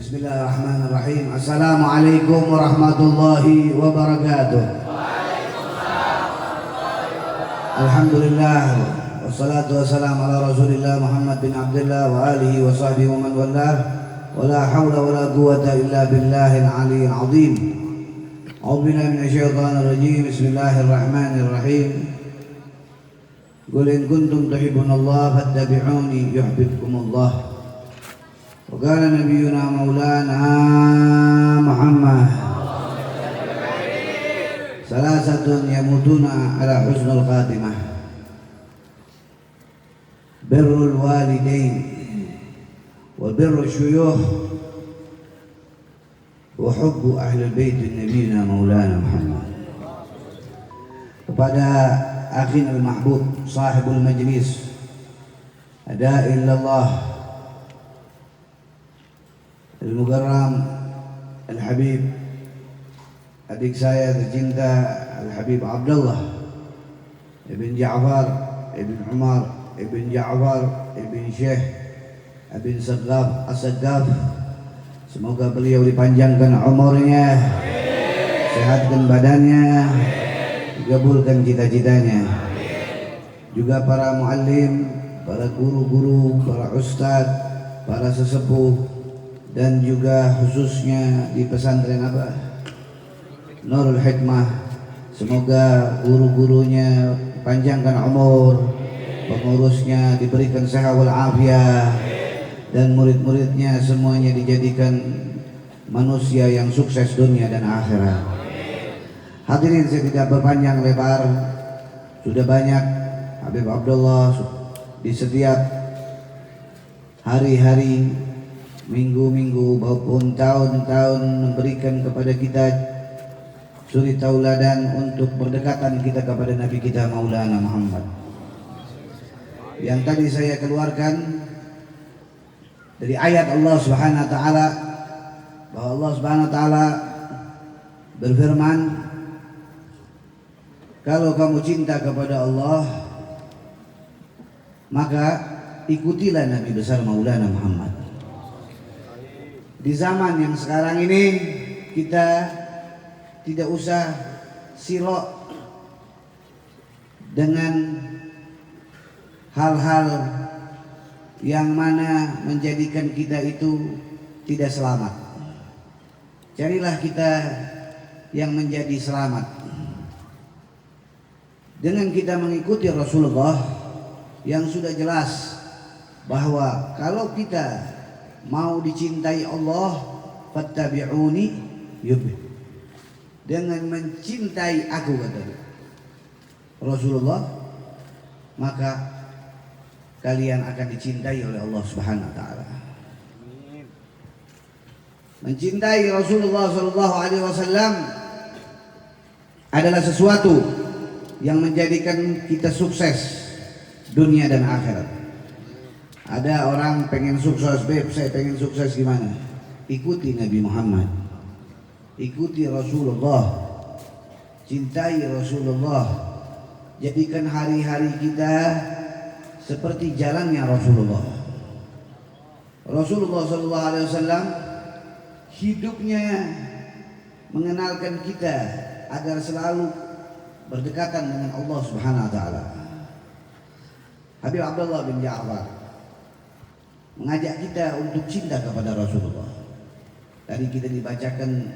Bismillahirrahmanirrahim. Assalamualaikum warahmatullahi wabarakatuh. Alhamdulillah, wassalatu wassalamu ala rasulillah Muhammad bin Abdullah wa alihi wa sahbihi wa man wallah. Wala hawla wala quwwata illa billahil aliyyil azim. A'udzu billahi minasyaitonir rajim. Bismillahirrahmanirrahim. Qul in kuntum tuhibbunallaha fattabi'uni yuhibbukumullah. وقال نبينا مولانا محمد ثلاثة يموتون على حسن الخاتمة بر الوالدين وبر الشيوخ وحب أهل البيت نبينا مولانا محمد. Kepada akhina al-mahbub sahibul majlis ada illallah Al-Mukarram Al-Habib, adik saya tercinta Al-Habib Abdullah Ibn Ja'far Ibn Umar Ibn Ja'far Ibn Syekh Ibn Saggaf As-Saggaf. Semoga beliau dipanjangkan umurnya, sehatkan badannya, dikabulkan cita-citanya. Juga para muallim, para guru-guru, para ustadz, para sesepuh, dan juga khususnya di pesantren apa? Nurul Hikmah. Semoga guru-gurunya panjangkan umur, pengurusnya diberikan sehat wal afiat, dan murid-muridnya semuanya dijadikan manusia yang sukses dunia dan akhirat. Hadirin, saya tidak berpanjang lebar, sudah banyak Habib Abdullah di setiap hari-hari, minggu-minggu maupun tahun-tahun memberikan kepada kita suri tauladan untuk berdekatan kita kepada Nabi kita Maulana Muhammad. Yang tadi saya keluarkan dari ayat Allah Subhanahu wa taala, bahwa Allah Subhanahu wa taala berfirman, kalau kamu cinta kepada Allah, maka ikutilah Nabi besar Maulana Muhammad. Di zaman yang sekarang ini kita tidak usah sirok dengan hal-hal yang mana menjadikan kita itu tidak selamat. Carilah kita yang menjadi selamat dengan kita mengikuti Rasulullah yang sudah jelas bahwa kalau kita mau dicintai Allah, fattabi'uni yuhibbukum. Dengan mencintai aku, kata Rasulullah, maka kalian akan dicintai oleh Allah Subhanahu wa taala. Mencintai Rasulullah sallallahu alaihi wasallam adalah sesuatu yang menjadikan kita sukses dunia dan akhirat. Ada orang pengen sukses, beb, saya pengen sukses gimana? Ikuti Nabi Muhammad, ikuti Rasulullah, cintai Rasulullah, jadikan hari-hari kita seperti jalannya Rasulullah. Rasulullah sallallahu alaihi wasallam hidupnya mengenalkan kita agar selalu berdekatan dengan Allah Subhanahu wa taala. Habib Abdullah bin Ja'far mengajak kita untuk cinta kepada Rasulullah. Tadi kita dibacakan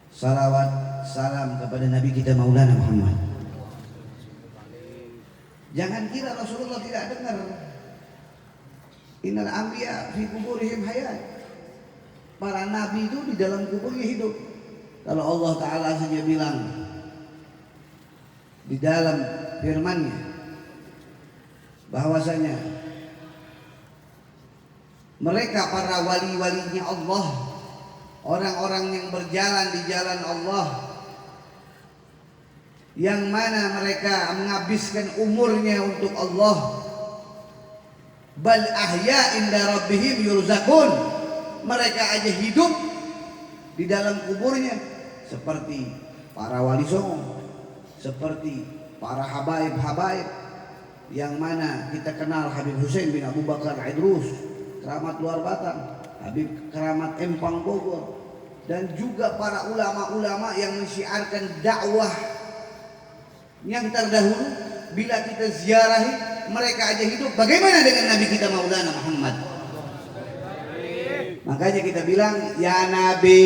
salawat salam kepada Nabi kita Maulana Muhammad. Jangan kira Rasulullah tidak dengar. Innal anbiya fi kuburihim hayat. Para nabi itu di dalam kuburnya hidup. Kalau Allah Ta'ala saja bilang di dalam firman-Nya bahwasanya mereka para wali-walinya Allah, orang-orang yang berjalan di jalan Allah, yang mana mereka menghabiskan umurnya untuk Allah, bal ahya inda rabbihim yurzakun, mereka aja hidup di dalam kuburnya seperti para wali songo, seperti para habaib-habaib yang mana kita kenal Habib Hussein bin Abu Bakar Idrus, keramat Luar Batang, Habib keramat Empang Bogor, dan juga para ulama-ulama yang mensyiarkan dakwah yang terdahulu. Bila kita ziarahi mereka aja hidup, bagaimana dengan Nabi kita Maulana Muhammad? Makanya kita bilang ya Nabi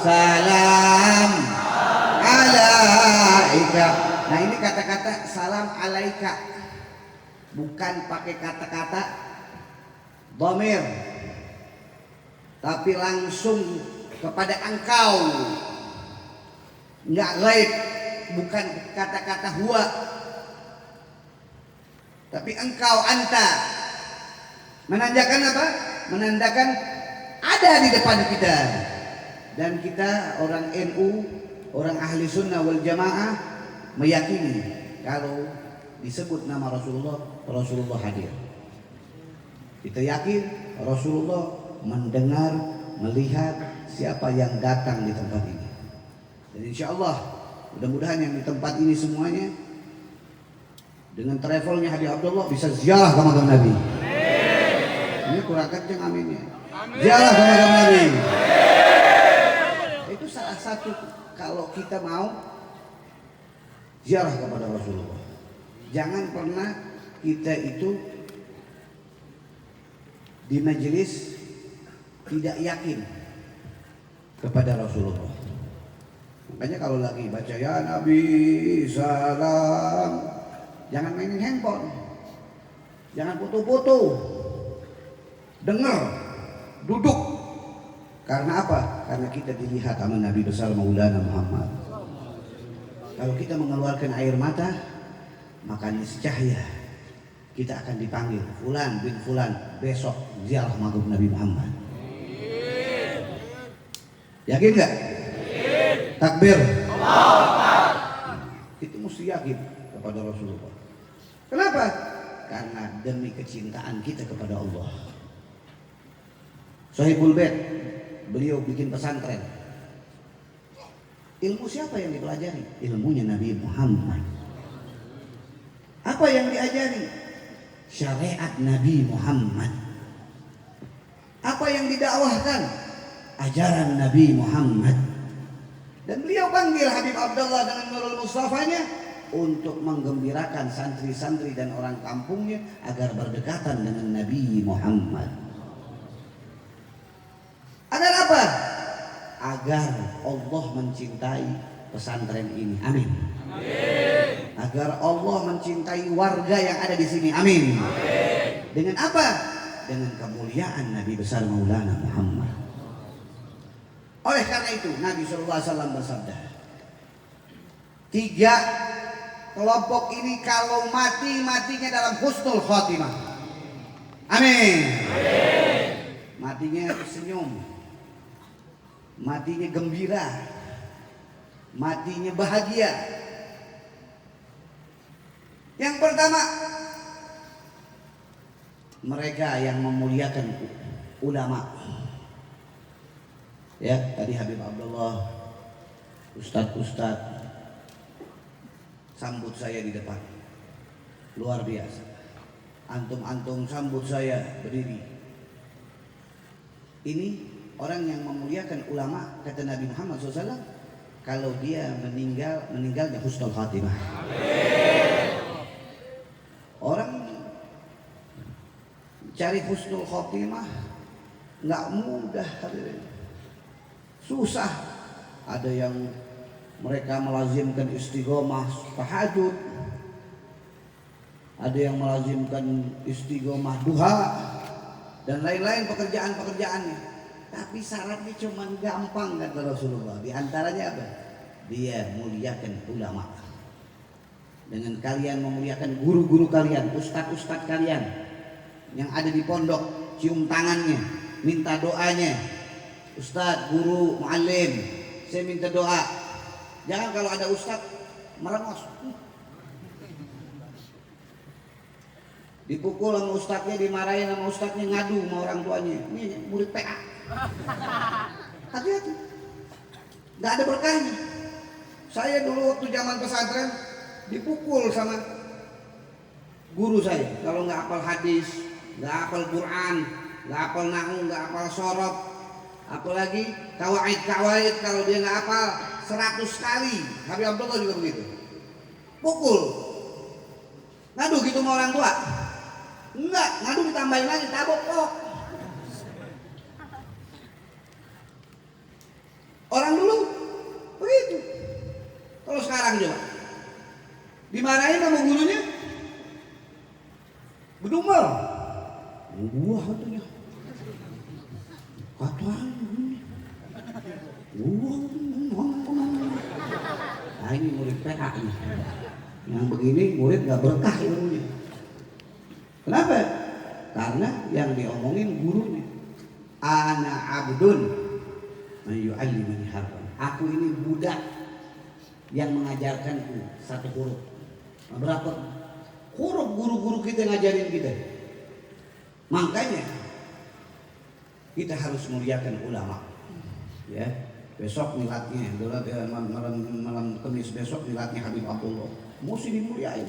salam alaika. Nah ini kata-kata salam alaika bukan pakai kata-kata dhamir, tapi langsung kepada engkau, nggak gaib, bukan kata-kata huwa, tapi engkau, anta. Menandakan apa? Menandakan ada di depan kita. Dan kita orang NU, orang ahli sunnah wal jamaah meyakini kalau disebut nama Rasulullah, Rasulullah hadir. Kita yakin Rasulullah mendengar, melihat siapa yang datang di tempat ini. Dan insya Allah mudah-mudahan yang di tempat ini semuanya dengan travelnya Habib Abdullah bisa ziarah ke makam Nabi. Ini kurang kenceng aminnya. Ziarah ke makam Nabi. Itu salah satu kalau kita mau ziarah kepada Rasulullah. Jangan pernah kita itu di majelis tidak yakin kepada Rasulullah. Makanya kalau lagi baca ya Nabi salam, jangan mainin handphone, jangan foto-foto, dengar, duduk. Karena apa? Karena kita dilihat sama Nabi besar Maulana Muhammad. Kalau kita mengeluarkan air mata, maka niscaya kita akan dipanggil Fulan bin Fulan besok ziarah makam Nabi Muhammad. Yakin nggak? Takbir. Itu mesti yakin kepada Rasulullah. Kenapa? Karena demi kecintaan kita kepada Allah. Sahibul Bait, beliau bikin pesantren. Ilmu siapa yang dipelajari? Ilmunya Nabi Muhammad. Apa yang diajari? Syariat Nabi Muhammad. Apa yang didakwahkan? Ajaran Nabi Muhammad. Dan beliau panggil Habib Abdullah dengan Nurul Mustafanya untuk menggembirakan santri-santri dan orang kampungnya agar berdekatan dengan Nabi Muhammad. Agar apa? Agar Allah mencintai pesantren ini. Amin. Agar Allah mencintai warga yang ada di sini. Amin. Dengan apa? Dengan kemuliaan Nabi besar Maulana Muhammad. Oleh karena itu Nabi SAW bersabda, 3 kelompok ini kalau matinya dalam husnul khotimah. Amin. Matinya senyum, matinya gembira, matinya bahagia. Yang pertama, mereka yang memuliakan ulama. Ya, tadi Habib Abdullah, Ustadz sambut saya di depan, luar biasa. Antum sambut saya berdiri. Ini orang yang memuliakan ulama, kata Nabi Muhammad SAW, kalau dia meninggalnya husnul khatimah. Orang cari husnul khatimah nggak mudah, susah. Ada yang mereka melazimkan istighomah tahajud, ada yang melazimkan istighomah duha dan lain-lain pekerjaan-pekerjaannya. Tapi syaratnya cuma gampang kata Rasulullah. Di antaranya apa? Dia muliakan ulama. Dengan kalian memuliakan guru-guru kalian, ustadz-ustadz kalian yang ada di pondok, cium tangannya, minta doanya. Ustadz, guru, muallim, saya minta doa. Jangan kalau ada ustadz merengos, dipukul sama ustadznya, dimarahin sama ustadznya, ngadu sama orang tuanya. Ini murid PA. Hati-hati, nggak ada berkahnya. Saya dulu waktu zaman pesantren dipukul sama guru saya kalau nggak hafal hadis, nggak hafal Quran, nggak hafal nahu, nggak hafal sorof, apalagi kawaid kalau dia nggak hafal 100 kali. Habib Abdullah juga begitu. Pukul. Ngadu gitu sama orang tua? Enggak, ngadu ditambahin lagi tabok kok. Orang dulu begitu. Kalau sekarang coba dimarahin sama gurunya, bedumel. Gua katanya. Katanya. Gua. Nah ini murid PK ini. Yang begini murid nggak berkah ilmunya. Kenapa? Karena yang diomongin gurunya. Ana abdun mayu'allimani harfan. Aku ini budak yang mengajarkanku satu huruf. Berapa huruf guru-guru kita ngajarin kita? Makanya kita harus muliakan ulama. Ya, besok miladnya, malam Kamis besok miladnya Habib Abdullah. Mesti dimuliain.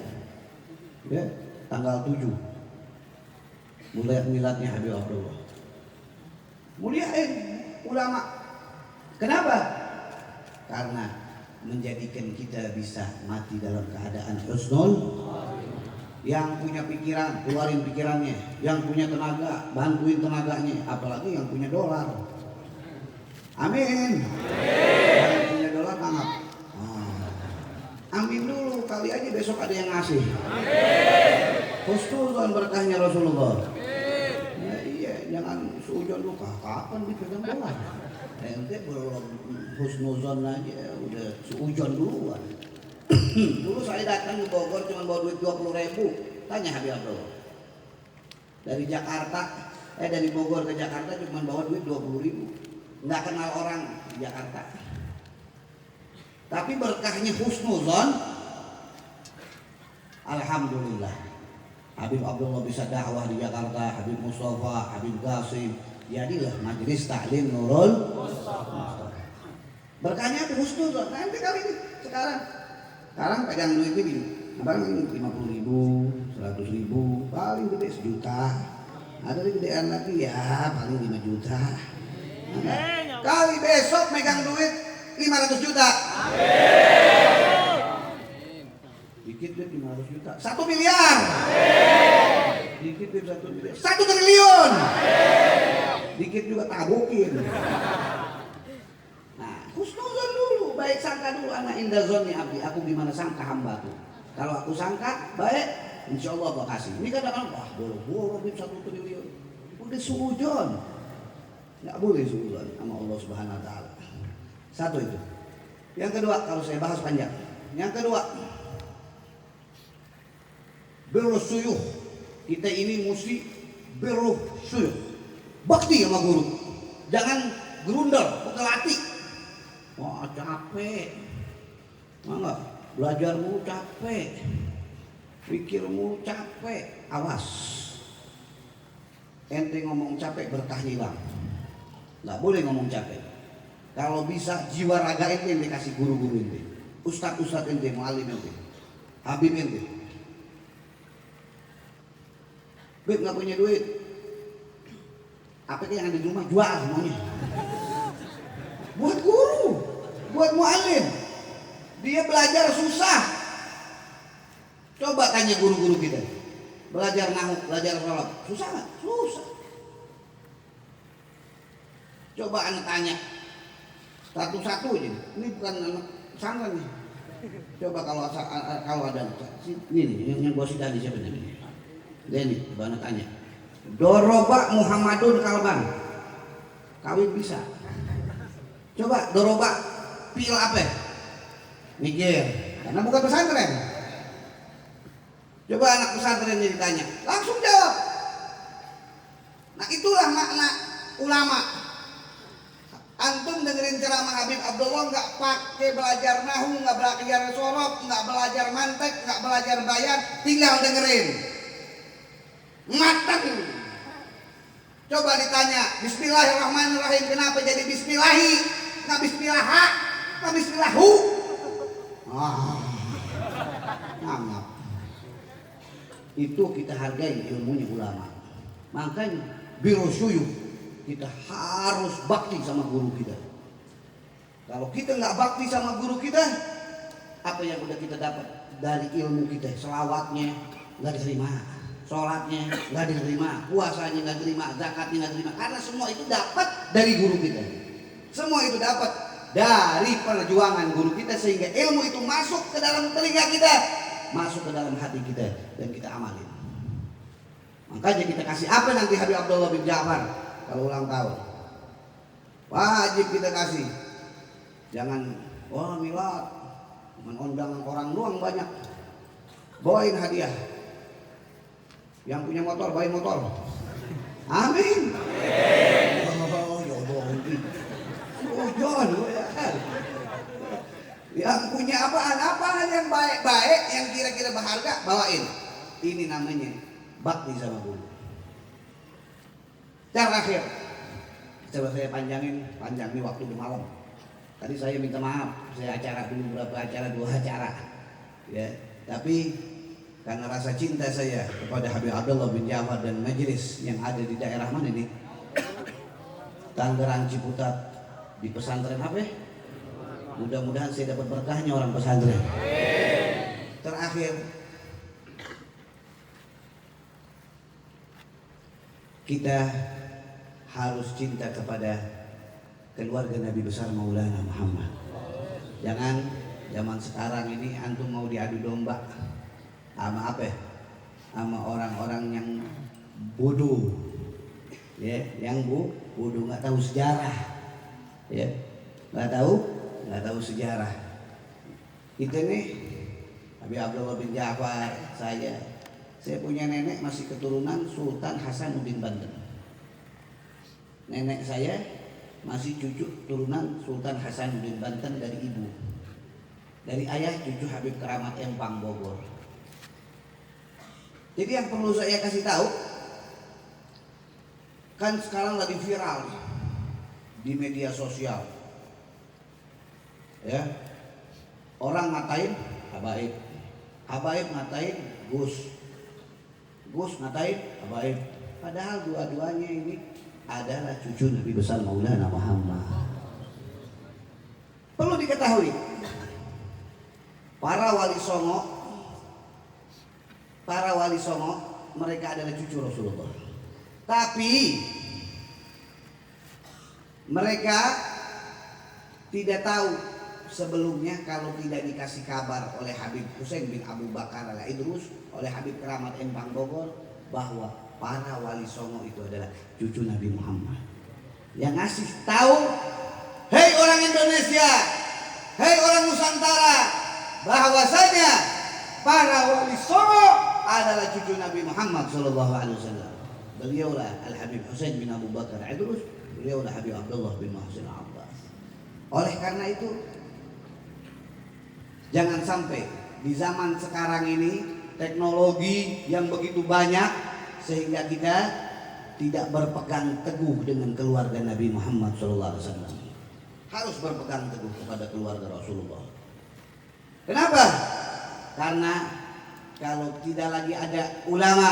Ya, tanggal 7. Mulai miladnya Habib Abdullah. Muliain ulama. Kenapa? Karena menjadikan kita bisa mati dalam keadaan husnul. Yang punya pikiran, keluarin pikirannya. Yang punya tenaga, bantuin tenaganya. Apalagi yang punya dolar. Amin. Yang punya dolar tanggap. Amin dulu, kali aja besok ada yang ngasih. Husnuzon berkahnya Rasulullah. Ya, iya, jangan suujon lu kapan dipegang dolar. Ente belum husnuzon aja udah suujon duluan. Dulu saya datang ke Bogor cuma bawa duit 20.000. Tanya Habib Abdullah. Dari Bogor ke Jakarta cuma bawa duit 20.000. Nggak kenal orang di Jakarta. Tapi berkahnya husnuzon, alhamdulillah. Habib Abdullah bisa dakwah di Jakarta, Habib Mustafa, Habib Qasim, jadilah majelis taklim Nurul Mustafa. Berkahnya itu husnuzon. Nanti kali ini sekarang pegang duit ini, abang 50.000, 100.000, paling gede 1 juta. Ada yang gedean lagi ya, paling 5 juta. Nah, kali besok megang duit 500 juta. Dikit duit 500 juta. 1 miliar. Dikit duit 1 miliar. 1 triliun. Dikit juga tabukin. Nah, husnuzon dulu, baik sangka dulu. Ana inda zonni abdi, aku gimana sangka hambaku. Kalau aku sangka baik, insya Allah aku kasih. Ini kadang-kadang wah boro-boro duit 1 triliun. Udah suujon. Nggak boleh suujon sama Allah Subhanahu Wa Taala. Satu itu. Yang kedua, kalau saya bahas panjang. Yang kedua, berusyuh. Kita ini mesti berusyuh. Bakti sama guru. Jangan gerundel, pekelati. Wah capek. Enggak, belajarmu capek. Pikirmu capek. Awas. Ente ngomong capek berkah hilang. Nggak boleh ngomong capek. Kalau bisa jiwa raga ente yang dikasih guru-guru ente, ustadz ente, mualim ente, habib ente. Beb nggak punya duit, apa yang ada di rumah jual semuanya. Buat guru, buat mualim, dia belajar susah. Coba tanya guru-guru kita, belajar nahu, belajar sholat, susah nggak? Susah. Coba anak tanya. Satu-satu aja, ini bukan anak pesantren nih. Coba kalau ada ini yang gua sih tadi siapa namanya? Ini, coba anak tanya. Doroba Muhammadun Kalban, kawin bisa. Coba doroba pil apa? Mikir, karena bukan pesantren. Coba anak pesantren ini ditanya, langsung jawab. Nah itulah makna ulama. Antum dengerin ceramah Habib Abdullah nggak pakai belajar nahu, nggak belajar sorof, nggak belajar mantek, nggak belajar bayan, tinggal dengerin. Matang. Coba ditanya, Bismillahirrahmanirrahim, kenapa jadi Bismillahi, nggak Bismillah, nggak Bismillahu? Ngangap. Itu kita hargai ilmunya ulama. Makanya biro suyuh kita harus bakti sama guru kita. Kalau kita nggak bakti sama guru kita, apa yang udah kita dapat dari ilmu kita? Selawatnya nggak diterima, sholatnya nggak diterima, puasanya nggak diterima, zakatnya nggak diterima. Karena semua itu dapat dari guru kita. Semua itu dapat dari perjuangan guru kita, sehingga ilmu itu masuk ke dalam telinga kita, masuk ke dalam hati kita, dan kita amalin. Makanya kita kasih apa nanti Habib Abdullah bin Ja'far kalau ulang tahun? Wajib kita kasih. Jangan wah milad, mengundang orang doang banyak. Bawain hadiah. Yang punya motor bawain motor. Amin. Oh, John. Yang punya apaan yang baik-baik, yang kira-kira berharga, bawain. Ini namanya bakti sama guru. Terakhir, coba saya panjang nih waktu di malam. Tadi saya minta maaf, saya acara dulu berapa acara, 2 acara, ya. Tapi karena rasa cinta saya kepada Habib Abdullah bin Ja'far dan majelis yang ada di daerah mana ini, Tangerang Ciputat, di pesantren apa? Mudah-mudahan saya dapat berkahnya orang pesantren. Terakhir, kita harus cinta kepada keluarga Nabi besar Maulana Muhammad. Jangan zaman sekarang ini antum mau diadu domba sama apa? Sama orang-orang yang bodoh, ya, yang bodoh, nggak tahu sejarah, ya, nggak tahu sejarah. Kita nih Habib Abdullah bin Ja'far, saya punya nenek masih keturunan Sultan Hasanuddin Banten. Nenek saya masih cucu turunan Sultan Hasanuddin Banten dari ibu. Dari ayah cucu Habib Keramat Empang Bogor. Jadi yang perlu saya kasih tahu, kan sekarang lagi viral di media sosial, ya, orang ngatain Habaib ngatain Gus ngatain Habaib. Padahal dua-duanya ini adalah cucu Nabi besar Maulana Muhammad. Perlu diketahui, para wali songo mereka adalah cucu Rasulullah. Tapi mereka tidak tahu sebelumnya, kalau tidak dikasih kabar oleh Habib Husain bin Abu Bakar al-Idrus, oleh Habib Keramat Empang Bogor, bahwa para wali songo itu adalah cucu Nabi Muhammad. Yang ngasih tahu, hei orang Indonesia, hei orang Nusantara, bahwasanya para wali songo adalah cucu Nabi Muhammad sallallahu alaihi wasallam. Beliaulah Al-Habib Husain bin Abu Bakar al-Idrus, beliaulah Habib Abdullah bin Muhsin Abbas. Oleh karena itu, jangan sampai di zaman sekarang ini teknologi yang begitu banyak sehingga kita tidak berpegang teguh dengan keluarga Nabi Muhammad SAW. Harus berpegang teguh kepada keluarga Rasulullah. Kenapa? Karena kalau tidak lagi ada ulama,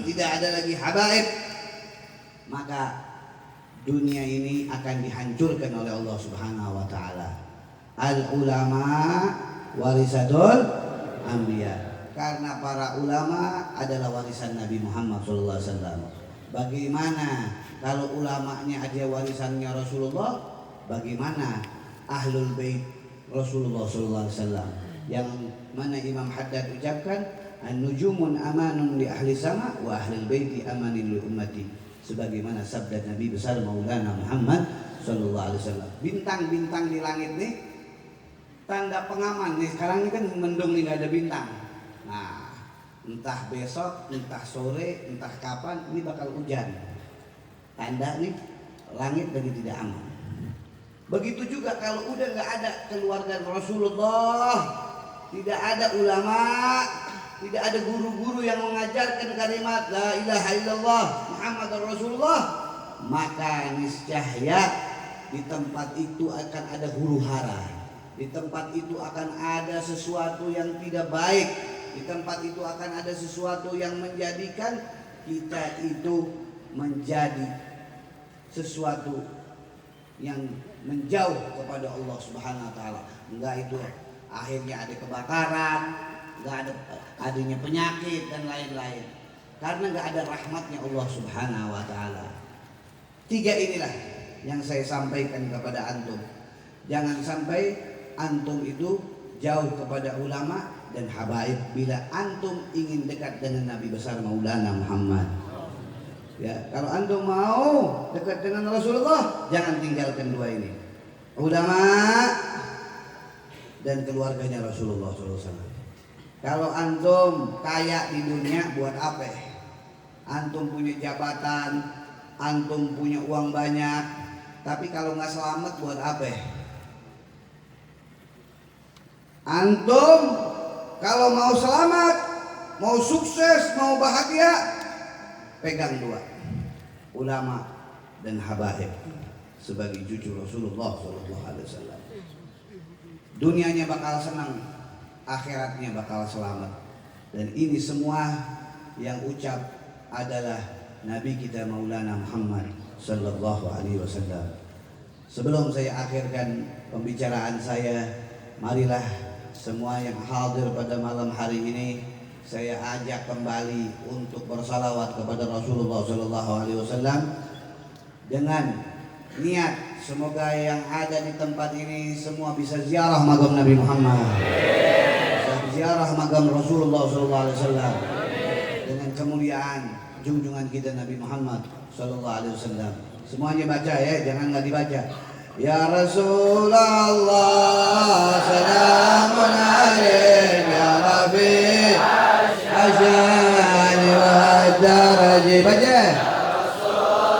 tidak ada lagi habaib, maka dunia ini akan dihancurkan oleh Allah Subhanahu wa taala. Al ulama warisatul anbiya. Karena para ulama adalah warisan Nabi Muhammad SAW. Bagaimana kalau ulamanya aja warisannya Rasulullah? Bagaimana ahlul bait Rasulullah SAW? Yang mana Imam Haddad ucapkan, an-nujumun amanun li ahli sama wa ahlul baiti amanin li ummati. Sebagaimana sabda Nabi besar Maulana Muhammad SAW. Bintang-bintang di langit nih tanda pengaman nih. Sekarang ini kan mendung nih, gak ada bintang. Nah, entah besok, entah sore, entah kapan ini bakal hujan. Tanda nih langit lagi tidak aman. Begitu juga kalau udah nggak ada keluarga Rasulullah, tidak ada ulama, tidak ada guru-guru yang mengajarkan kalimat la ilaha illallah Muhammadur Rasulullah, maka niscaya di tempat itu akan ada huru hara. Di tempat itu akan ada sesuatu yang tidak baik. Di tempat itu akan ada sesuatu yang menjadikan kita itu menjadi sesuatu yang menjauh kepada Allah Subhanahu wa taala. Enggak itu akhirnya ada kebakaran, enggak ada adanya penyakit dan lain-lain. Karena enggak ada rahmatnya Allah Subhanahu wa taala. 3 inilah yang saya sampaikan kepada antum. Jangan sampai antum itu jauh kepada ulama dan habaib bila antum ingin dekat dengan Nabi besar Maulana Muhammad. Ya, kalau antum mau dekat dengan Rasulullah, jangan tinggalkan 2 ini. Ulama dan keluarganya Rasulullah SAW. Kalau antum kaya di dunia buat apa? Antum punya jabatan, antum punya uang banyak, tapi kalau nggak selamat buat apa? Antum kalau mau selamat, mau sukses, mau bahagia, pegang 2, ulama dan habaib sebagai cucu Rasulullah SAW. Dunianya bakal senang, akhiratnya bakal selamat. Dan ini semua yang ucap adalah Nabi kita Maulana Muhammad Sallallahu Alaihi Wasallam. Sebelum saya akhirkan pembicaraan saya, marilah semua yang hadir pada malam hari ini saya ajak kembali untuk bersalawat kepada Rasulullah Sallallahu Alaihi Wasallam dengan niat semoga yang ada di tempat ini semua bisa ziarah makam Nabi Muhammad, bisa ziarah makam Rasulullah Sallallahu Alaihi Wasallam dengan kemuliaan junjungan kita Nabi Muhammad Sallallahu Alaihi Wasallam. Semuanya baca ya, jangan nggak dibaca. Ya Rasulullah, salamun alaika ya Rabbi, asyani wa daraji. Baca.